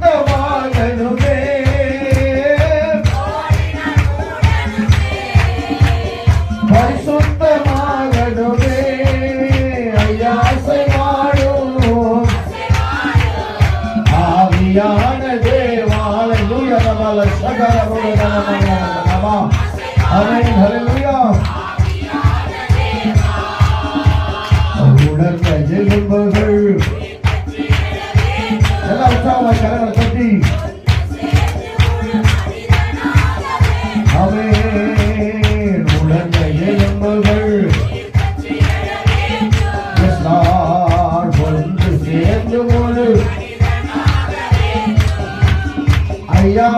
பரிசுத்தமாகணுமே பரிசுத்தமாகணுமே ஐயாசை வாழும் ஆவியான தேவாலய சகல உணர்ந்த எலும்புகள் எல்லாம் உற்சாகமாய் கரங்களை தட்டி ஆமென். உணர்ந்த எலும்புகள் ஒன்று சேர்ந்து ஒரு ஐயா